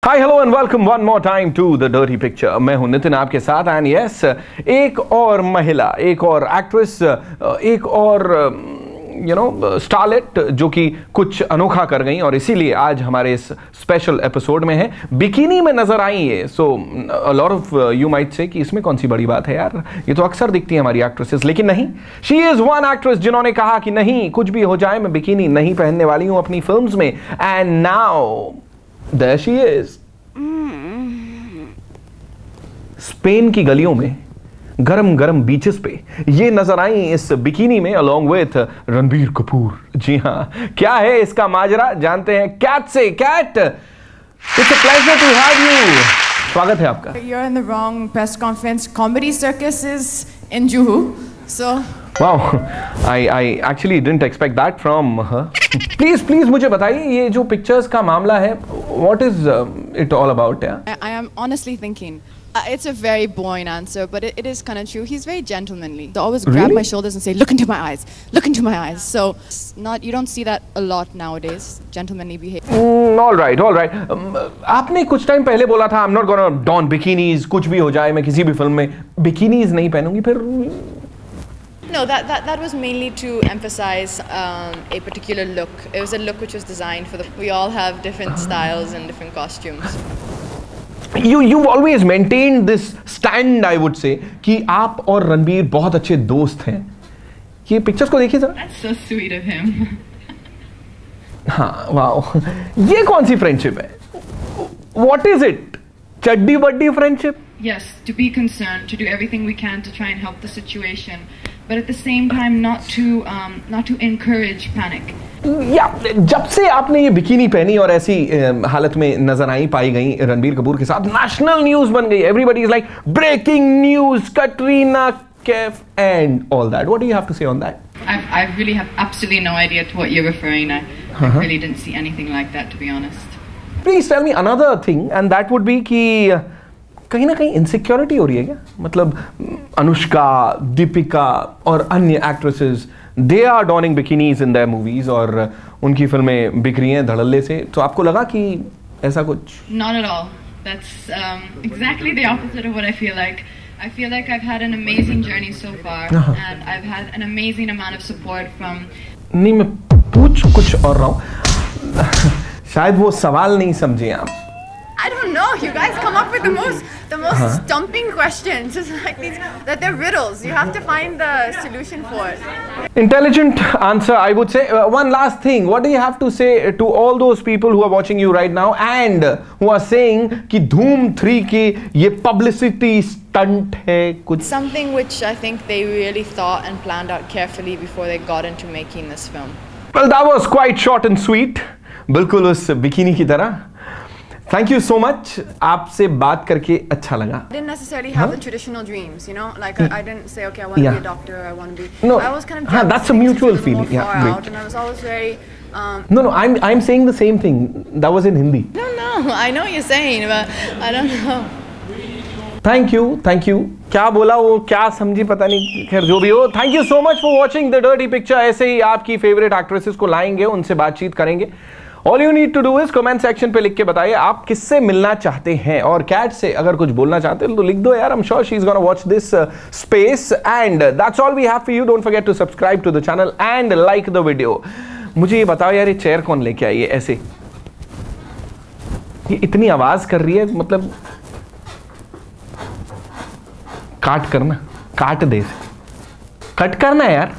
Hi hello and welcome one more time to the dirty picture. मैं हूं नितिन आपके साथ एंड यस, एक और महिला, एक और एक्ट्रेस, एक और स्टारलेट जो कि कुछ अनोखा कर गई और इसीलिए आज हमारे इस स्पेशल एपिसोड में है। बिकिनी में नजर आई है। So a lot of you might say कि इसमें कौन सी बड़ी बात है यार, ये तो अक्सर दिखती है हमारी एक्ट्रेसेस, लेकिन नहीं, शी इज वन एक्ट्रेस जिन्होंने कहा कि नहीं, कुछ भी हो जाए मैं बिकिनी नहीं पहनने वाली हूं अपनी फिल्म्स में। And now there she is. Spain की गलियों में गरम गरम बीचेस पे ये नजर आई इस बिकिनी में along with रणबीर कपूर। जी हाँ, क्या है इसका माजरा जानते हैं कैट से। Kat, it's a pleasure to have you. स्वागत है आपका। You're in the wrong press conference. Comedy Circus is in Juhu, so. Wow, I actually didn't expect that from her. Please मुझे बताइए ये जो पिक्चर्स का मामला है, what is it all about? Yeah? I am honestly thinking. It's a very boring answer, but it is kind of true. He's very gentlemanly. They always grab my shoulders and say, "Look into my eyes. Look into my eyes." So, you don't see that a lot nowadays. Gentlemanly behavior. All right. आपने कुछ time पहले बोला था, I'm not gonna don bikinis. कुछ भी हो जाए मैं किसी भी फिल्म में बिकिनीज नहीं पहनूंगी। फिर No, that was mainly to emphasize a particular look. It was a look which was designed for we all have different styles and different costumes. You've always maintained this stand, I would say, कि आप और रणबीर बहुत अच्छे दोस्त हैं। ये pictures को देखिए जरा। That's so sweet of him. हाँ, वाओ, ये कौन सी फ्रेंडशिप है? What is it? चड्डी बड्डी friendship? Yes, to be concerned, to do everything we can to try and help the situation, but at the same time not to encourage panic. या जब से आपने ये बिकिनी पहनी और ऐसी हालत में नजर आई पाई गई रणबीर कपूर के साथ, नेशनल न्यूज बन गई। Everybody is like breaking news, Katrina Kaif and all that. What do you have to say on that? I really have absolutely no idea to what you're referring. I really didn't see anything like that, to be honest. Please tell me another thing, and that would be कि कहीं ना कहीं insecurity हो रही है क्या? मतलब अनुष्का, दीपिका और अन्य actresses, they are donning bikinis in their movies और उनकी फिल्में बिक रही हैं धड़ल्ले से, तो आपको लगा कि ऐसा कुछ? Not at all. That's exactly the opposite of what I feel like. I feel like I've had an amazing journey so far, and I've had an amazing amount of support from. नहीं, मैं पूछ कुछ और रहा हूँ। शायद वो सवाल नहीं समझे आप। I don't know. You guys come up with the most stumping questions. Just like these, that they're riddles. You have to find the solution for it. Intelligent answer, I would say. One last thing. What do you have to say to all those people who are watching you right now and who are saying कि धूम 3 की ये publicity stunt है कुछ? Something which I think they really thought and planned out carefully before they got into making this film. Well, that was quite short and sweet. बिल्कुल उस bikini की तरह। Thank you so much. आपसे बात करके अच्छा लगा। I didn't necessarily have the traditional dreams, you know. Like I didn't say, okay, I want to be a doctor, I want to be. No, I was kind of. That's a mutual feeling. Yeah, great. And I was always very. No, I'm saying the same thing. That was in Hindi. No, I know what you're saying, but I don't know. Thank you. क्या बोला वो, क्या समझी पता नहीं, खैर जो भी हो। Thank you so much for watching the Dirty Picture। ऐसे ही आपकी फेवरेट एक्ट्रेसेस को लाएंगे, उनसे बातचीत करेंगे। All you need to do is comment section पे लिख के बताइए आप किससे मिलना चाहते हैं, और कैट से अगर कुछ बोलना चाहते हैं तो लिख दो यार। I'm sure she's gonna watch this space and that's all we have for you. Don't forget to subscribe to the channel and like the video. मुझे ये बताओ यार, ये चेयर कौन लेके आई है ऐसे? ये इतनी आवाज कर रही है, मतलब काट दे, कट करना है यार।